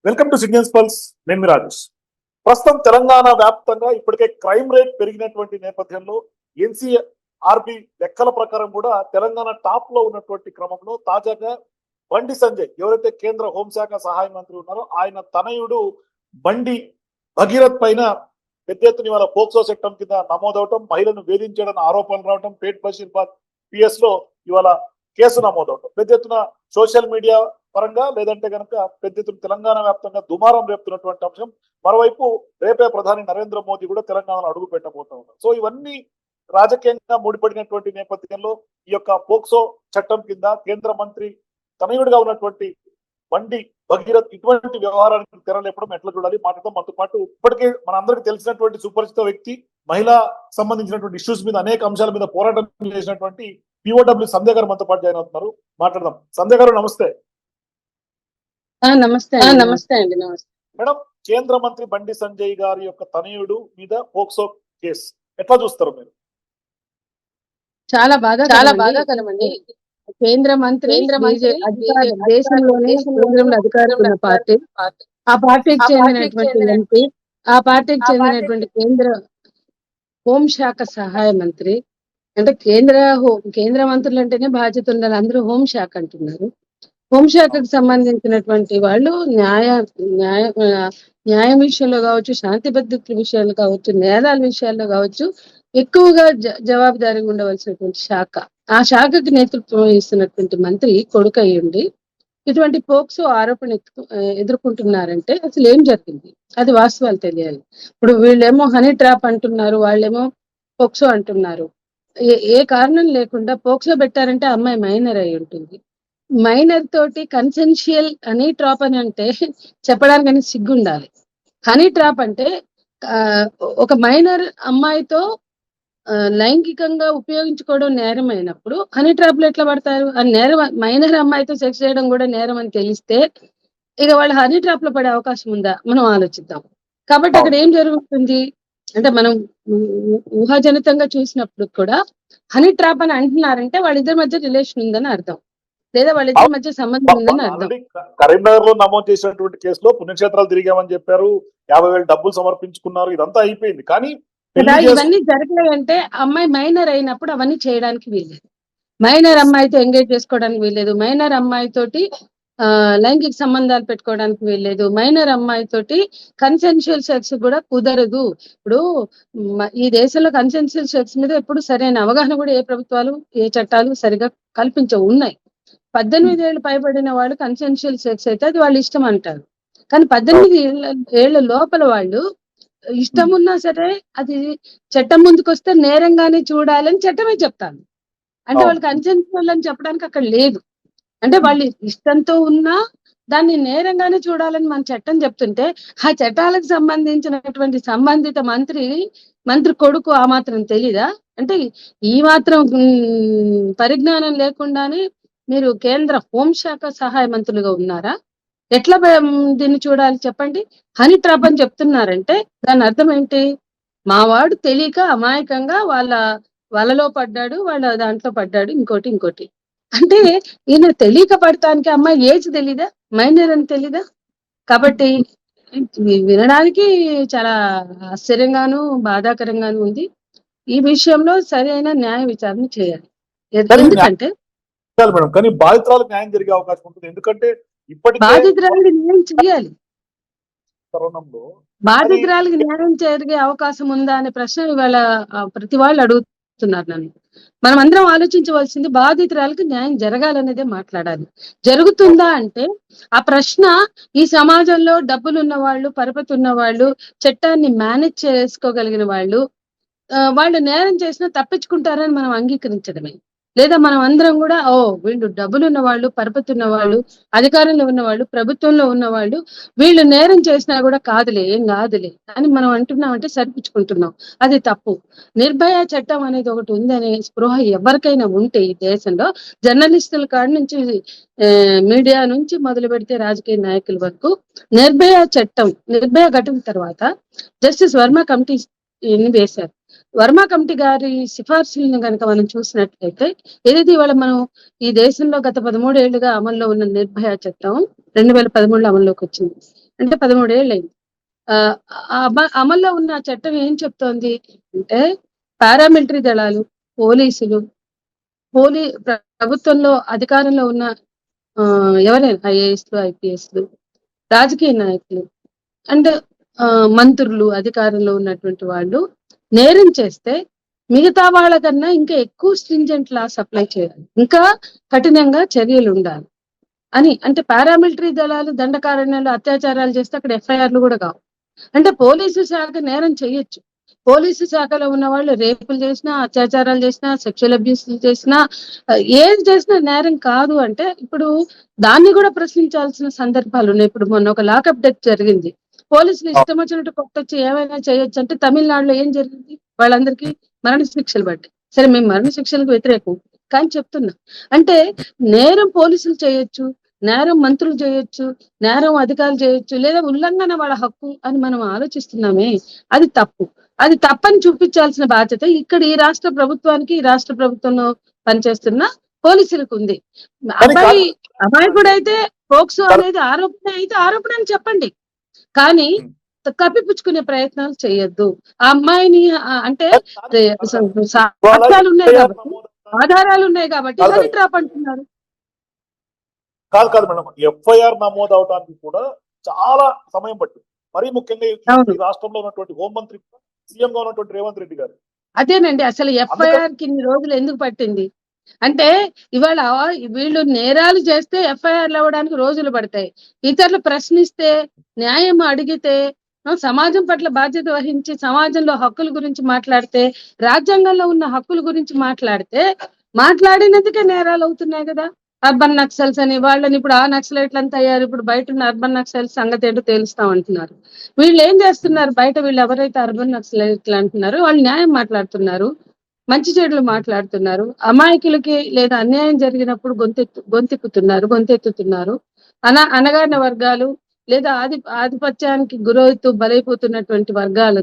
Welcome to signals pulse. నేను మీ రాజేష్. ప్రస్తుతం తెలంగాణ వ్యాప్తంగా ఇప్పటికే క్రైమ్ రేట్ పెరిగినటువంటి నేపథ్యంలో ఎన్సీఆర్బి లెక్కల ప్రకారం కూడా తెలంగాణ టాప్ లో ఉన్నటువంటి క్రమంలో తాజాగా బండి సంజయ్, ఎవరైతే కేంద్ర హోంశాఖ సహాయ మంత్రి ఉన్నారో ఆయన తనయుడు బండి భగీరథ్ పైన పెద్ద ఎత్తున ఇవాళ పోక్సో చట్టం కింద నమోదవటం, మహిళను వేధించడం ఆరోపణలు రావటం, పేట్ బషీర్బాద్ పిఎస్ లో ఇవాళ కేసు నమోదవటం, పెద్ద ఎత్తున సోషల్ మీడియా పరంగా లేదంటే కనుక పెద్ద ఎత్తున తెలంగాణ వ్యాప్తంగా దుమారం రేపుతున్నటువంటి అంశం. మరోవైపు రేపే ప్రధాని నరేంద్ర మోదీ కూడా తెలంగాణలో అడుగు పెట్టబోతా ఉన్నారు. సో ఇవన్నీ రాజకీయంగా ముడిపడినటువంటి నేపథ్యంలో ఈ యొక్క పోక్సో చట్టం కింద కేంద్ర మంత్రి తనయుడిగా ఉన్నటువంటి బండి భగీరథ్ ఇటువంటి వ్యవహారానికి తెరలేపడం ఎట్లా చూడాలి మాట్లాడటం. మనతో పాటు ఇప్పటికే మనందరికీ తెలిసినటువంటి సుపరిచిత వ్యక్తి, మహిళా సంబంధించినటువంటి ఇష్యూస్ మీద అనేక అంశాల మీద పోరాటం చేసినటువంటి పిఓడబ్ల్యూ సంధ్య గారు మనతో పాటు జాయిన్ అవుతున్నారు. మాట్లాడదాం. సంధ్య గారు నమస్తే. నమస్తే అండి. నమస్తే మేడం. కేంద్ర మంత్రి బండి సంజయ్ గారి యొక్క తనయుడు మీద పోక్సో కేసు ఎట్లా చూస్తారు మీరు? చాలా బాధాకరమండి. కేంద్ర మంత్రి దేశంలోనే కేంద్రంలో అధికారం ఉన్న పార్టీ, ఆ పార్టీకి చెందినటువంటి ఎంపీ, ఆ పార్టీకి చెందినటువంటి కేంద్ర హోంశాఖ సహాయ మంత్రి. అంటే కేంద్ర మంత్రులు అంటేనే బాధ్యత ఉండాలి, అందరూ హోంశాఖ అంటున్నారు. హోంశాఖకు సంబంధించినటువంటి వాళ్ళు న్యాయం విషయంలో కావచ్చు, శాంతి భద్రతల విషయాలు కావచ్చు, నేరాల విషయాల్లో కావచ్చు ఎక్కువగా జవాబుదారీగా ఉండవలసినటువంటి శాఖ. ఆ శాఖకి నేతృత్వం వహిస్తున్నటువంటి మంత్రి కొడుకు అయ్యుండి ఇటువంటి పోక్సో ఆరోపణ ఎదుర్కొంటున్నారంటే అసలు ఏం జరిగింది, అది వాస్తవాలు తెలియాలి. ఇప్పుడు వీళ్ళేమో హనీ ట్రాప్ అంటున్నారు, వాళ్ళేమో పోక్సో అంటున్నారు. ఏ కారణం లేకుండా పోక్సో పెట్టారంటే అమ్మాయి మైనర్ అయి ఉంటుంది. మైనర్ తోటి కన్సెన్షియల్ హనీ ట్రాప్ అని అంటే చెప్పడానికి సిగ్గుండాలి. హనీ ట్రాప్ అంటే ఒక మైనర్ అమ్మాయితో లైంగికంగా ఉపయోగించుకోవడం నేరం అయినప్పుడు హనీ ట్రాప్ లో ఎట్లా పడతారు? ఆ నేరం, మైనర్ అమ్మాయితో సెక్స్ చేయడం కూడా నేరం అని తెలిస్తే ఇక వాళ్ళు హనీ ట్రాప్ లో పడే అవకాశం ఉందా మనం ఆలోచిద్దాం. కాబట్టి అక్కడ ఏం జరుగుతుంది అంటే మనం ఊహాజనితంగా చూసినప్పుడు కూడా హనీ ట్రాప్ అని అంటున్నారంటే వాళ్ళిద్దరి మధ్య రిలేషన్ ఉందని అర్థం, లేదా వాళ్ళిద్దరి మధ్య సంబంధం ఉందని అర్థం. కరీంనగర్ లో నమోదు చేసినటువంటి కేసులో పుణ్యక్షేత్రాలు తిరిగామని చెప్పారు, 50,000 డబ్బులు సమర్పించుకున్నారు, ఇదంతా అయిపోయింది. కానీ ఇవన్నీ జరగాలంటే అమ్మాయి మైనర్ అయినప్పుడు అవన్నీ చేయడానికి వీల్లేదు. మైనర్ అమ్మాయితో ఎంగేజ్ చేసుకోవడానికి వీల్లేదు, మైనర్ అమ్మాయితోటి లైంగిక సంబంధాలు పెట్టుకోవడానికి వీల్లేదు, మైనర్ అమ్మాయితోటి కన్సెన్షువల్ సెక్స్ కూడా కుదరదు. ఇప్పుడు ఈ దేశంలో కన్సెన్షువల్ సెక్స్ మీద ఎప్పుడు సరైన అవగాహన కూడా ఏ ప్రభుత్వాలు ఏ చట్టాలు సరిగా కల్పించవు. ఉన్నాయి 18 ఏళ్ళు పైబడిన వాళ్ళు కన్సెన్షువల్ సెక్స్ అయితే అది వాళ్ళు ఇష్టం అంటారు, కానీ 18 ఏళ్ల లోపల వాళ్ళు ఇష్టం ఉన్నా సరే అది చట్టం ముందుకు వస్తే నేరంగానే చూడాలని చట్టమే చెప్తాను. అంటే వాళ్ళు కన్సెన్షువల్ అని చెప్పడానికి అక్కడ లేదు. అంటే వాళ్ళు ఇష్టంతో ఉన్నా దాన్ని నేరంగానే చూడాలని మన చట్టం చెప్తుంటే ఆ చట్టాలకు సంబంధించినటువంటి సంబంధిత మంత్రి కొడుకు ఆ మాత్రం తెలీదా? అంటే ఈ మాత్రం పరిజ్ఞానం లేకుండానే మీరు కేంద్ర హోంశాఖ సహాయ మంత్రులుగా ఉన్నారా? ఎట్లా దీన్ని చూడాలి చెప్పండి? హనీ ట్రాప్ అని చెప్తున్నారంటే దాని అర్థం ఏంటి? మావాడు తెలియక అమాయకంగా వాళ్ళలో పడ్డాడు, వాళ్ళ దాంట్లో పడ్డాడు, ఇంకోటి అంటే ఈయన తెలియక పడటానికి అమ్మాయి ఏజ్ తెలీదా, మైనర్ అని తెలీదా? కాబట్టి వినడానికి చాలా ఆశ్చర్యంగాను బాధాకరంగాను ఉంది. ఈ విషయంలో సరైన న్యాయ విచారణ చేయాలి. ఎందుకంటే కానీ బాధితురాలకు న్యాయం జరిగే అవకాశం ఉంటుంది. ఎందుకంటే బాధితురాలకి న్యాయం చేయాలి. బాధితురాలకి న్యాయం జరిగే అవకాశం ఉందా అనే ప్రశ్న ఇవాళ ప్రతి వాళ్ళు అడుగుతున్నారు నన్ను. మనం అందరం ఆలోచించవలసింది బాధితురాలకి న్యాయం జరగాలనేదే మాట్లాడాలి. జరుగుతుందా అంటే ఆ ప్రశ్న ఈ సమాజంలో డబ్బులు ఉన్న వాళ్ళు, పరపతి ఉన్న వాళ్ళు, చట్టాన్ని మేనేజ్ చేసుకోగలిగిన వాళ్ళు నేరం చేసినా తప్పించుకుంటారని మనం అంగీకరించడమే. లేదా మనం అందరం కూడా వీళ్ళు డబ్బులున్న వాళ్ళు, పరపతి ఉన్న వాళ్ళు, అధికారంలో ఉన్నవాళ్ళు, ప్రభుత్వంలో ఉన్నవాళ్ళు వీళ్ళు నేరం చేసినా కూడా ఏం కాదులే అని మనం అంటున్నామంటే సరిపుచ్చుకుంటున్నాం. అది తప్పు. నిర్భయ చట్టం అనేది ఒకటి ఉందనే స్పృహ ఎవరికైనా ఉంటే ఈ దేశంలో, జర్నలిస్టుల కాడి నుంచి మీడియా నుంచి మొదలు పెడితే రాజకీయ నాయకుల వరకు, నిర్భయ ఘటన తర్వాత జస్టిస్ వర్మ కమిటీ వేశారు. వర్మ కమిటీ గారి సిఫార్సులను కనుక మనం చూసినట్లయితే ఏదైతే ఇవాళ మనం ఈ దేశంలో గత 13 ఏళ్లుగా అమల్లో ఉన్న నిర్భయ చట్టం 2013లో అమల్లోకి వచ్చింది. అంటే 13 ఏళ్ళు అయింది. అమల్లో ఉన్న చట్టం ఏం చెప్తోంది అంటే పారామిలిటరీ దళాలు, పోలీసులు, ప్రభుత్వంలో అధికారంలో ఉన్న ఎవరైనా ఐఏఎస్లు, ఐపీఎస్లు, రాజకీయ నాయకులు అండ్ మంత్రులు, అధికారంలో ఉన్నటువంటి వాళ్ళు నేరం చేస్తే మిగతా వాళ్ళకన్నా ఇంకా ఎక్కువ స్ట్రింజెంట్ లాస్ అప్లై చేయాలి, ఇంకా కఠినంగా చర్యలు ఉండాలి అని. అంటే పారామిలిటరీ దళాలు దండకారణ్యాలు అత్యాచారాలు చేస్తే అక్కడ ఎఫ్ఐఆర్లు కూడా కావు. అంటే పోలీసు శాఖ నేరం చేయొచ్చు. పోలీసు శాఖలో ఉన్న వాళ్ళు రేపులు చేసినా, అత్యాచారాలు చేసినా, సెక్షువల్ అబ్యూస్ చేసినా, ఏది చేసినా నేరం కాదు అంటే ఇప్పుడు దాన్ని కూడా ప్రశ్నించాల్సిన సందర్భాలు ఉన్నాయి. ఇప్పుడు మొన్న ఒక లాకప్ డెత్ జరిగింది. పోలీసులు ఇష్టం వచ్చినట్టు కొట్టొచ్చి ఏమైనా చేయొచ్చు అంటే తమిళనాడులో ఏం జరిగింది, వాళ్ళందరికీ మరణ శిక్షలు పడ్డాయి. సరే, మేము మరణ శిక్షలకు వ్యతిరేకం కానీ చెప్తున్నా, అంటే నేరం పోలీసులు చేయొచ్చు, నేరం మంత్రులు చేయొచ్చు, నేరం అధికారులు చేయొచ్చు, లేదా ఉల్లంఘన వాళ్ళ హక్కు అని మనం ఆలోచిస్తున్నామే, అది తప్పు. అది తప్పని చూపించాల్సిన బాధ్యత ఇక్కడ ఈ రాష్ట్ర ప్రభుత్వానికి, ఈ రాష్ట్ర ప్రభుత్వంలో పనిచేస్తున్న పోలీసులకు ఉంది. అమాయకుడైతే పోక్సో అనేది ఆరోపణ అయితే ఆరోపణ అని చెప్పండి, కానీ కప్పిపుచ్చుకునే ప్రయత్నాలు చేయొద్దు. ఆ అమ్మాయిని అంటే సాక్ష్యాలు ఉన్నాయి కాబట్టి, ఆధారాలు ఉన్నాయి కాబట్టి హనీ ట్రాప్ అంటున్నారు. కాదు మేడం, ఎఫ్ఐఆర్ నమోదు అవడానికి కూడా చాలా సమయం పట్టింది. మరీ ముఖ్యంగా ఈ రాష్ట్రంలో ఉన్నటువంటి హోంమంత్రి, సీఎం గా ఉన్నటువంటి రేవంత్ రెడ్డి గారు. అదేనండి, అసలు ఎఫ్ఐఆర్ కి ఇన్ని రోజులు ఎందుకు పట్టింది అంటే ఇవాళ వీళ్ళు నేరాలు చేస్తే ఎఫ్ఐఆర్లు అవ్వడానికి రోజులు పడతాయి. ఇతరులు ప్రశ్నిస్తే, న్యాయం అడిగితే, సమాజం పట్ల బాధ్యత వహించి సమాజంలో హక్కుల గురించి మాట్లాడితే, రాజ్యాంగంలో ఉన్న హక్కుల గురించి మాట్లాడినందుకే నేరాలు అవుతున్నాయి కదా. అర్బన్ నక్సల్స్ అని వాళ్ళని ఇప్పుడు ఆ నక్సలైట్లు అంతా అయ్యారు. ఇప్పుడు బయట ఉన్న అర్బన్ నక్సల్స్ సంగతి ఏంటో తెలుస్తాం అంటున్నారు. వీళ్ళు ఏం చేస్తున్నారు, బయట వీళ్ళు ఎవరైతే అర్బన్ నక్సలైట్లు అంటున్నారో వాళ్ళు న్యాయం మాట్లాడుతున్నారు, మంచి చెడులు మాట్లాడుతున్నారు, అమాయకులకి లేదా అన్యాయం జరిగినప్పుడు గొంతెత్తుతున్నారు. అనగారిన వర్గాలు లేదా ఆధిపత్యానికి గురవుతూ బలైపోతున్నటువంటి వర్గాల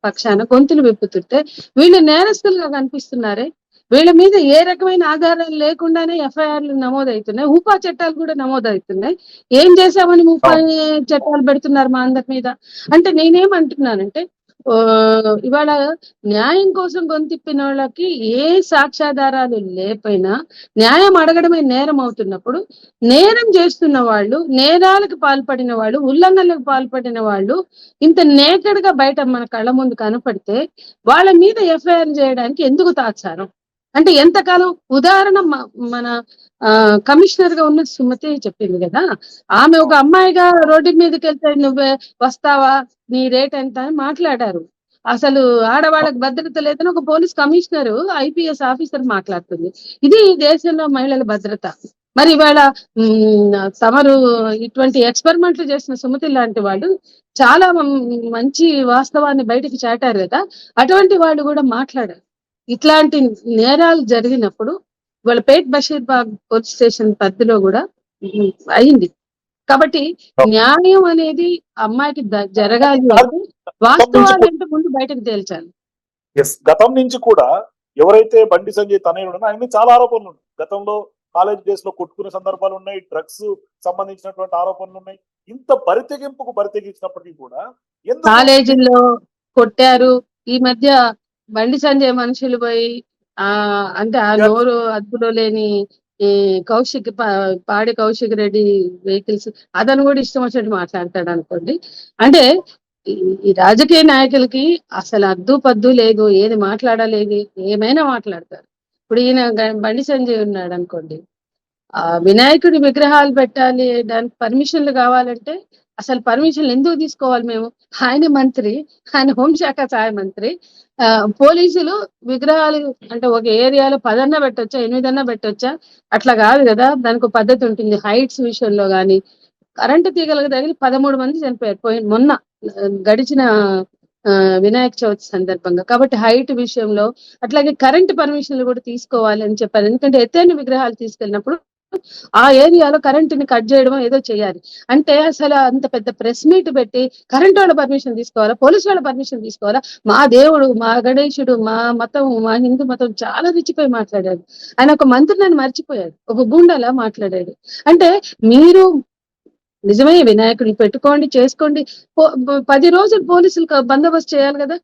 పక్షాన గొంతులు విప్పుతుంటే వీళ్ళు నేరస్తులుగా కనిపిస్తున్నారే. వీళ్ళ మీద ఏ రకమైన ఆధారాలు లేకుండానే ఎఫ్ఐఆర్లు నమోదవుతున్నాయి, ఊపా చట్టాలు కూడా నమోదవుతున్నాయి. ఏం చేశామని ఊపా చట్టాలు పెడుతున్నారు మా అందరి మీద అంటే నేనేమంటున్నానంటే, ఇవాళ న్యాయం కోసం గొంతిప్పిన వాళ్ళకి ఏ సాక్ష్యాధారాలు లేకపోయినా న్యాయం అడగడమే నేరం అవుతున్నప్పుడు, నేరం చేస్తున్న వాళ్ళు, నేరాలకు పాల్పడిన వాళ్ళు, ఉల్లంఘనలకు పాల్పడిన వాళ్ళు ఇంత నేకెడ్ గా బయట మన కళ్ళ ముందు కనపడితే వాళ్ళ మీద ఎఫ్ఐఆర్ చేయడానికి ఎందుకు తాత్సారం అంటే ఎంతకాలం? ఉదాహరణ మన కమిషనర్ గా ఉన్న సుమతి చెప్పింది కదా, ఆమె ఒక అమ్మాయిగా రోడ్డు మీదకి వెళ్తే నువ్వే వస్తావా, నీ రేట్ ఎంత అని మాట్లాడారు. అసలు ఆడవాళ్ళకి భద్రత లేదని ఒక పోలీస్ కమిషనర్, ఐపీఎస్ ఆఫీసర్ మాట్లాడుతుంది. ఇది దేశంలో మహిళల భద్రత. మరి ఇవాళ తమరు ఇటువంటి ఎక్స్పెరిమెంట్లు చేసిన సుమతి లాంటి వాళ్ళు చాలా మంచి వాస్తవాన్ని బయటికి చాటారు కదా, అటువంటి వాళ్ళు కూడా మాట్లాడారు. ఇట్లాంటి నేరాలు జరిగినప్పుడు వాళ్ళ పేట్ బషీర్బాగ్ పోలీస్ స్టేషన్ పరిధిలో కూడా అయింది. కాబట్టి న్యాయం అనేది అమ్మాయికి జరగాలి అంటే వాస్తవాలు అంటే ముందు బయటకు తేల్చాలి. గతం నుంచి కూడా ఎవరైతే బండి సంజయ్ తనయుడు ఆయన చాలా ఆరోపణలు ఉన్నాయి. గతంలో కాలేజ్ డేస్ లో కొట్టుకునే సందర్భాలు ఉన్నాయి, డ్రగ్స్ సంబంధించినటువంటి ఆరోపణలు ఉన్నాయి. ఇంత బరితెగించినప్పటికీ కూడా కాలేజీల్లో కొట్టారు. ఈ మధ్య బండి సంజయ్ మనుషులు పోయి అంటే ఆ నోరు అదుపులో లేని పాడి కౌశిక్ రెడ్డి వెహికల్స్ అతను కూడా ఇష్టం వచ్చినట్టు మాట్లాడతాడు అనుకోండి. అంటే ఈ రాజకీయ నాయకులకి అసలు అద్దు పద్దు లేదు, ఏది మాట్లాడలేదు, ఏమైనా మాట్లాడతారు. ఇప్పుడు ఈయన బండి సంజయ్ ఉన్నాడు అనుకోండి, వినాయకుడి విగ్రహాలు పెట్టాలి, దానికి పర్మిషన్లు కావాలంటే అసలు పర్మిషన్లు ఎందుకు తీసుకోవాలి మేము? ఆయన మంత్రి, ఆయన హోంశాఖ సహాయ మంత్రి. పోలీసులు విగ్రహాలు అంటే ఒక ఏరియాలో 10 పెట్టొచ్చా, 8 పెట్టొచ్చా? అట్లా కాదు కదా, దానికి పద్ధతి ఉంటుంది. హైట్స్ విషయంలో కానీ కరెంటు తీగలకు తగిలి 13 మంది చనిపోయారు మొన్న గడిచిన వినాయక చవితి సందర్భంగా. కాబట్టి హైట్ విషయంలో అట్లాగే కరెంటు పర్మిషన్లు కూడా తీసుకోవాలి అని చెప్పారు. ఎందుకంటే ఎత్తైన విగ్రహాలు తీసుకెళ్ళినప్పుడు ఆ ఏరియాలో కరెంటుని కట్ చేయడం ఏదో చేయాలి. అంటే అసలు అంత పెద్ద ప్రెస్ మీట్ పెట్టి కరెంటు వాళ్ళ పర్మిషన్ తీసుకోవాలా, పోలీసు వాళ్ళ పర్మిషన్ తీసుకోవాలా? మా దేవుడు, మా గణేశుడు, మా మతం, మా హిందూ మతం చాలా రిచిపోయి మాట్లాడాడు. ఆయన ఒక మంత్రిని మర్చిపోయాడు, ఒక గుండెలా మాట్లాడాడు. అంటే మీరు నిజమే, వినాయకుడిని పెట్టుకోండి, చేసుకోండి. 10 రోజులు పోలీసులు బందోబస్తు చేయాలి కదా.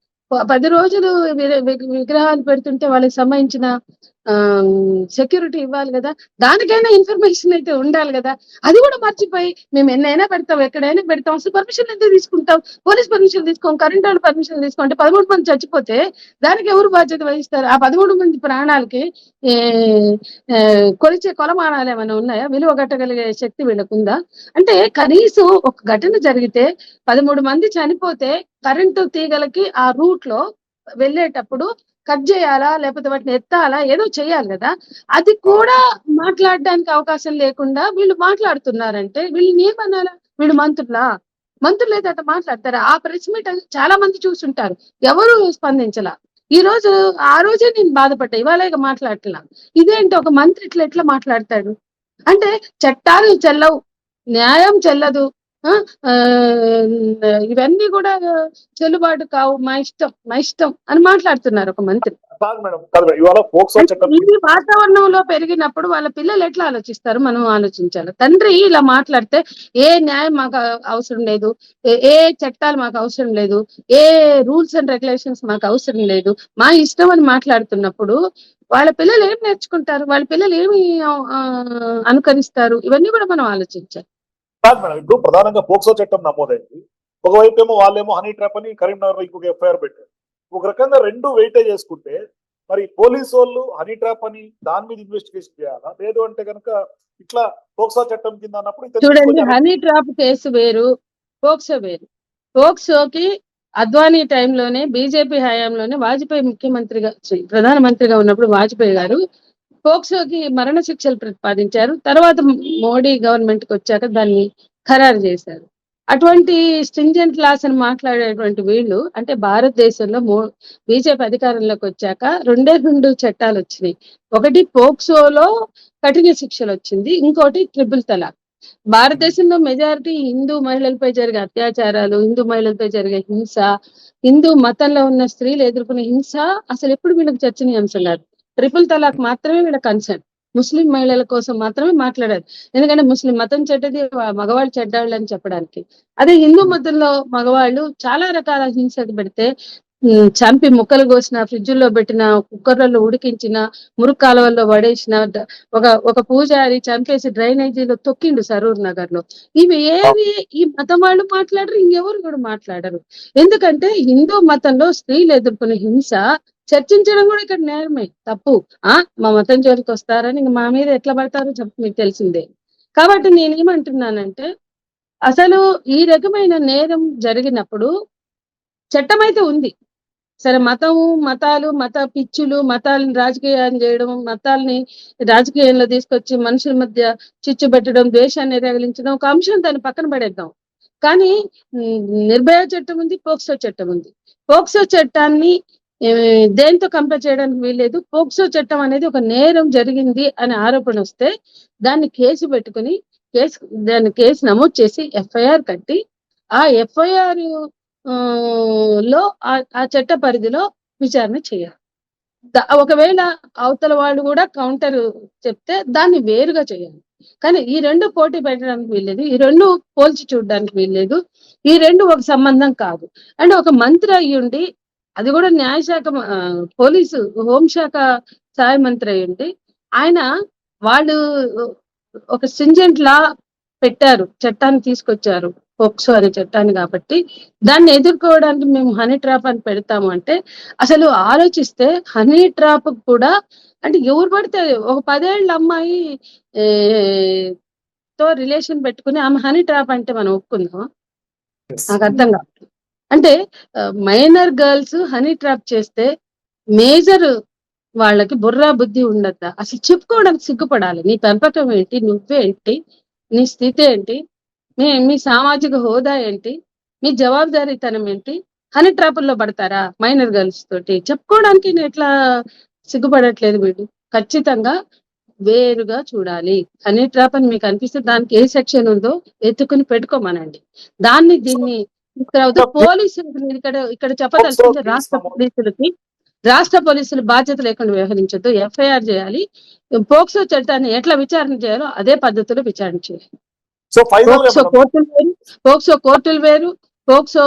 10 రోజులు విగ్రహాలు పెడుతుంటే వాళ్ళకి సంబంధించిన సెక్యూరిటీ ఇవ్వాలి కదా. దానికైనా ఇన్ఫర్మేషన్ అయితే ఉండాలి కదా. అది కూడా మర్చిపోయి మేము ఎన్నైనా పెడతాం, ఎక్కడైనా పెడతాం, అసలు పర్మిషన్ ఎందుకు తీసుకుంటాం? పోలీస్ పర్మిషన్ తీసుకోం, కరెంట్ వాళ్ళు పర్మిషన్ తీసుకుంటే 13 మంది చచ్చిపోతే దానికి ఎవరు బాధ్యత వహిస్తారు? ఆ 13 మంది ప్రాణాలకి కొలిచే కొలమానాలు ఏమైనా ఉన్నాయా? విలువ కట్టగలిగే శక్తి వీళ్ళకు ఉందా? అంటే కనీసం ఒక ఘటన జరిగితే 13 మంది చనిపోతే కరెంటు తీగలకి ఆ రూట్ లో వెళ్ళేటప్పుడు కట్ చేయాలా, లేకపోతే వాటిని ఎత్తాలా, ఏదో చేయాలి కదా. అది కూడా మాట్లాడడానికి అవకాశం లేకుండా వీళ్ళు మాట్లాడుతున్నారంటే వీళ్ళని ఏమనాలా? వీళ్ళు మంత్రులు అయితే అట్లా మాట్లాడతారా? ఆ ప్రెస్ మీట్ చాలా మంది చూసుంటారు, ఎవరు స్పందించలా. ఆ రోజే నేను బాధపడ్డా, ఇవాళ ఇక మాట్లాడట్లా. ఇదేంటి ఒక మంత్రి ఎట్లా మాట్లాడతాడు? అంటే చట్టాలు చెల్లవు, న్యాయం చెల్లదు, ఇవన్నీ కూడా చెల్లుబాటు కావు, మా ఇష్టం అని మాట్లాడుతున్నారు ఒక మంత్రి. కాదు మేడం, కాదు మేడం, ఇవాళ పోక్సో చట్టం ఈ వాతావరణంలో పెరిగినప్పుడు వాళ్ళ పిల్లలు ఎట్లా ఆలోచిస్తారు మనం ఆలోచించాలి. తండ్రి ఇలా మాట్లాడితే ఏ న్యాయం మాకు అవసరం లేదు, ఏ చట్టాలు మాకు అవసరం లేదు, ఏ రూల్స్ అండ్ రెగ్యులేషన్స్ మాకు అవసరం లేదు, మా ఇష్టం అని మాట్లాడుతున్నప్పుడు వాళ్ళ పిల్లలు ఏం నేర్చుకుంటారు? వాళ్ళ పిల్లలు ఏమి అనుకరిస్తారు? ఇవన్నీ కూడా మనం ఆలోచించాలి. కాదు మేడం, ఇప్పుడు ప్రధానంగా పోక్సో చట్టం నమోదైంది. ఒకవైపు ఏమో వాళ్ళేమో హనీ ట్రాప్ అని కరీంనగర్ లో ఇంకొక ఎఫ్ఐఆర్ పెట్టారు. ఒక రకంగా రెండు వెయిటేజ్ చేసుకుంటే మరి పోలీసు వాళ్ళు హనీ ట్రాప్ అని దాని మీద ఇన్వెస్టిగేషన్ చేయాలా, లేదు అంటే కనుక ఇట్లా పోక్సో చట్టం కింద అన్నప్పుడు ఇతను చూడండి, తీసుకొచ్చి హనీ ట్రాప్ కేసు వేరు, పోక్సో వేరు. పోక్సోకి అద్వానీ టైంలోనే బీజేపీ హయాంలోనే వాజ్పేయి ముఖ్యమంత్రిగా ప్రధానమంత్రిగా ఉన్నప్పుడు వాజ్పేయి గారు పోక్సోకి మరణ శిక్షలు ప్రతిపాదించారు. తర్వాత మోడీ గవర్నమెంట్ కి వచ్చాక దాన్ని ఖరారు చేశారు. అటువంటి స్ట్రింజెంట్ లాస్ అని మాట్లాడేటువంటి వీళ్ళు, అంటే భారతదేశంలో బీజేపీ అధికారంలోకి వచ్చాక రెండు చట్టాలు వచ్చినాయి. ఒకటి పోక్సోలో కఠిన శిక్షలు వచ్చింది, ఇంకోటి ట్రిపుల్ తలాక్. భారతదేశంలో మెజారిటీ హిందూ మహిళలపై జరిగే అత్యాచారాలు, హిందూ మహిళలపై జరిగే హింస, హిందూ మతంలో ఉన్న స్త్రీలు ఎదుర్కొనే హింస అసలు ఎప్పుడు వీళ్ళకి చర్చనీయాంశం కాదు. ట్రిపుల్ తలాక్ మాత్రమే వీళ్ళ కన్సర్న్. ముస్లిం మహిళల కోసం మాత్రమే మాట్లాడారు. ఎందుకంటే ముస్లిం మతం చెడ్డది, మగవాళ్ళు చెడ్డాళ్ళు అని చెప్పడానికి. అదే హిందూ మతంలో మగవాళ్ళు చాలా రకాల హింసకు పెడితే చంపి ముక్కలు కోసిన, ఫ్రిడ్జ్లో పెట్టిన, కుక్కర్లలో ఉడికించిన, మురుగు కాలువల్లో పడేసిన, ఒక పూజారి చంపేసి డ్రైనేజీలో తొక్కిండు సరూర్ నగర్ లో. ఇవి ఏవి ఈ మతం వాళ్ళు మాట్లాడరు, ఇంకెవరు కూడా మాట్లాడరు. ఎందుకంటే హిందూ మతంలో స్త్రీలు ఎదుర్కొనే హింస చర్చించడం కూడా ఇక్కడ నేరమే, తప్పు. మా మతం జోలికి వస్తారని ఇంక మా మీద ఎట్లా పడతారో చెప్పు, మీకు తెలిసిందే. కాబట్టి నేనేమంటున్నానంటే అసలు ఈ రకమైన నేరం జరిగినప్పుడు చట్టం అయితే ఉంది సరే. మతాలు, మత పిచ్చులు, మతాలను రాజకీయాన్ని చేయడం, మతాల్ని రాజకీయంలో తీసుకొచ్చి మనుషుల మధ్య చిచ్చు పెట్టడం, ద్వేషాన్ని రగిలించడం ఒక అంశం, దాన్ని పక్కన పడేద్దాం. కానీ నిర్భయ చట్టం ఉంది, పోక్సో చట్టం ఉంది. పోక్సో చట్టాన్ని దేంతో కంపేర్ చేయడానికి వీల్లేదు. పోక్సో చట్టం అనేది ఒక నేరం జరిగింది అనే ఆరోపణ వస్తే దాన్ని కేసు పెట్టుకుని దాన్ని కేసు నమోదు చేసి ఎఫ్ఐఆర్ కట్టి ఆ ఎఫ్ఐఆర్ లో ఆ చట్ట పరిధిలో విచారణ చేయాలి. ఒకవేళ అవతల వాళ్ళు కూడా కౌంటర్ చెప్తే దాన్ని వేరుగా చేయాలి. కానీ ఈ రెండు పోటీ పెట్టడానికి వీల్లేదు, ఈ రెండు పోల్చి చూడడానికి వీల్లేదు, ఈ రెండు ఒక సంబంధం కాదు. అండ్ ఒక మంత్రి అయ్యుండి, అది కూడా న్యాయశాఖ పోలీసు హోంశాఖ సహాయ మంత్రి అయ్యుండి, వాళ్ళు ఒక స్ట్రింజెంట్ లా పెట్టారు, చట్టాన్ని తీసుకొచ్చారు, పోక్సో అనే చట్టాన్ని. కాబట్టి దాన్ని ఎదుర్కోవడానికి మేము హనీ ట్రాప్ అని పెడతాము అంటే అసలు ఆలోచిస్తే హనీ ట్రాప్ కూడా అంటే ఎవరు పడితే ఒక 10 ఏళ్ల అమ్మాయి తో రిలేషన్ పెట్టుకుని ఆమె హనీ ట్రాప్ అంటే మనం ఒప్పుకుందాం? నాకు అర్థం కాదు. అంటే మైనర్ గర్ల్స్ హనీ ట్రాప్ చేస్తే మేజర్ వాళ్ళకి బుర్రా బుద్ధి ఉండద్దా? అసలు చెప్పుకోవడానికి సిగ్గుపడాలి. నీ పెంపకం ఏంటి, నువ్వేంటి, నీ స్థితి ఏంటి, మీ సామాజిక హోదా ఏంటి, మీ జవాబుదారీతనం ఏంటి? హనీ ట్రాపుల్లో పడతారా మైనర్ గర్ల్స్ తోటి? చెప్పుకోవడానికి ఎట్లా సిగ్గుపడట్లేదు వీడు? ఖచ్చితంగా వేరుగా చూడాలి. హనీ ట్రాప్ అని మీకు అనిపిస్తే దానికి ఏ సెక్షన్ ఉందో ఎత్తుకుని పెట్టుకోమనండి. దీన్ని తర్వాత పోలీసులు ఇక్కడ చెప్పదలుచుకుంటే రాష్ట్ర పోలీసులు బాధ్యత లేకుండా వ్యవహరించొద్దు, ఎఫ్ఐఆర్ చేయాలి. పోక్సో చట్టాన్ని ఎట్లా విచారణ చేయాలో అదే పద్ధతిలో విచారణ చేయాలి. సో ఫైనల్ గా పోక్సో మేడం, కోర్టులు వేరు, పోక్సో కోర్టులు వేరు, పోక్సో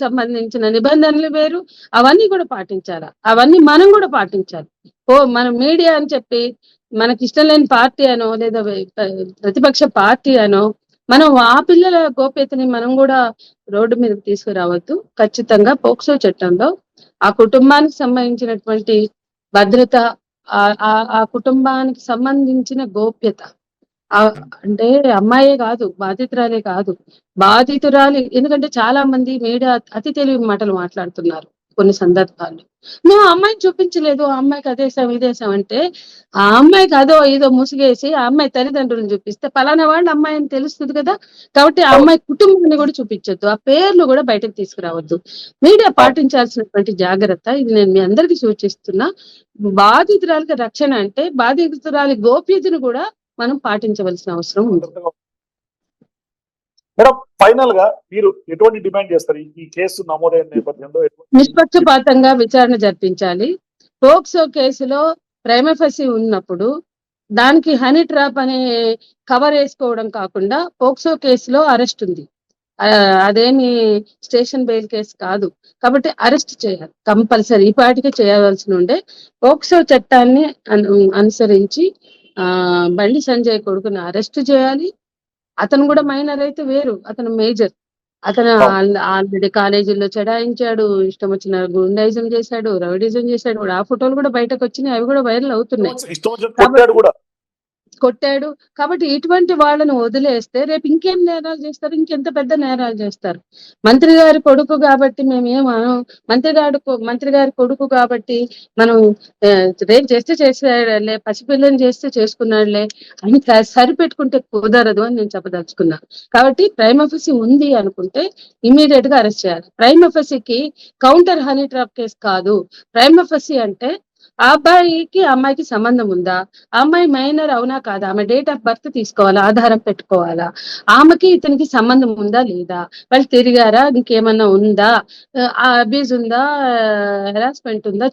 సంబంధించిన నిబంధనలు వేరు, అవన్నీ కూడా పాటించాలా, అవన్నీ మనం కూడా పాటించాలి. మన మీడియా అని చెప్పి మనకి ఇష్టం లేని పార్టీ అనో లేదా ప్రతిపక్ష పార్టీ అనో మనం ఆ పిల్లల గోప్యతని మనం కూడా రోడ్డు మీదకి తీసుకురావద్దు. ఖచ్చితంగా పోక్సో చట్టంలో ఆ కుటుంబానికి సంబంధించినటువంటి భద్రత, ఆ కుటుంబానికి సంబంధించిన గోప్యత, ఆ అంటే అమ్మాయే కాదు, బాధితురాలే కాదు, బాధితురాలి, ఎందుకంటే చాలా మంది మీడియా అతి తెలివి మాటలు మాట్లాడుతున్నారు కొన్ని సందర్భాల్లో. నువ్వు అమ్మాయిని చూపించలేదు, ఆ అమ్మాయికి అదేసాం ఇదేసాం అంటే, ఆ అమ్మాయికి అదో ఇదో ముసుగేసి ఆ అమ్మాయి తల్లిదండ్రులను చూపిస్తే పలానా వాళ్ళు అమ్మాయి అని తెలుస్తుంది కదా. కాబట్టి ఆ అమ్మాయి కుటుంబాన్ని కూడా చూపించొద్దు, ఆ పేర్లు కూడా బయటకు తీసుకురావద్దు. మీడియా పాటించాల్సినటువంటి జాగ్రత్త ఇది నేను మీ అందరికీ సూచిస్తున్నా. బాధితురాలికి రక్షణ అంటే బాధితురాలి గోప్యతను కూడా మనం పాటించవలసిన అవసరం ఉంది. మేడం ఫైనల్ గా మీరు ఎటువంటి డిమాండ్ చేస్తారు ఈ కేసు నమోదైన నేపథ్యంలో? నిష్పక్షపాతంగా విచారణ జరిపించాలి. పోక్సో కేసులో ప్రైమఫసి ఉన్నప్పుడు దానికి హనీ ట్రాప్ అనే కవర్ వేసుకోవడం కాకుండా పోక్సో కేసులో అరెస్ట్ ఉంది. అదేమి స్టేషన్ బెయిల్ కేసు కాదు. కాబట్టి అరెస్ట్ చేయాలి కంపల్సరీ, ఈ పాటికి చేయవలసి ఉండే. పోక్సో చట్టాన్ని అనుసరించి బండి సంజయ్ కొడుకుని అరెస్ట్ చేయాలి. అతను కూడా మైనర్ అయితే వేరు, అతను మేజర్. అతను ఆల్రెడీ కాలేజీల్లో చెడాయించాడు, ఇష్టం వచ్చిన గుండైజం చేశాడు, రౌడిజం చేశాడు కూడా. ఆ ఫోటోలు కూడా బయటకు వచ్చినాయి, అవి కూడా వైరల్ అవుతున్నాయి. ఇష్టం వచ్చినట్టు కొట్టాడు కూడా. కొట్టాడు. కాబట్టి ఇటువంటి వాళ్ళను వదిలేస్తే రేపు ఇంకేం నేరాలు చేస్తారు, ఇంకెంత పెద్ద నేరాలు చేస్తారు. మంత్రి గారి కొడుకు కాబట్టి మేమేమనం, మంత్రి గారి కొడుకు కాబట్టి మనం రేపు చేస్తే చేసాడులే, పసిపిల్లని చేస్తే చేసుకున్నాడులే అని సరిపెట్టుకుంటే కుదరదు అని నేను చెప్పదలుచుకున్నా. కాబట్టి ప్రైమఫసి ఉంది అనుకుంటే ఇమీడియట్ గా అరెస్ట్ చేయాలి. ప్రైమఫసికి కౌంటర్ హనీ ట్రాప్ కేసు కాదు. ప్రైమఫసి అంటే ఆ అబ్బాయికి అమ్మాయికి సంబంధం ఉందా, ఆ అమ్మాయి మైనర్ అవునా కాదా, ఆమె డేట్ ఆఫ్ బర్త్ తీసుకోవాలా, ఆధారం పెట్టుకోవాలా, ఆమెకి ఇతనికి సంబంధం ఉందా లేదా, వాళ్ళు తిరిగారా, ఇంకేమన్నా ఉందా, ఆ అబ్యూజ్ ఉందా, హెరాస్మెంట్ ఉందా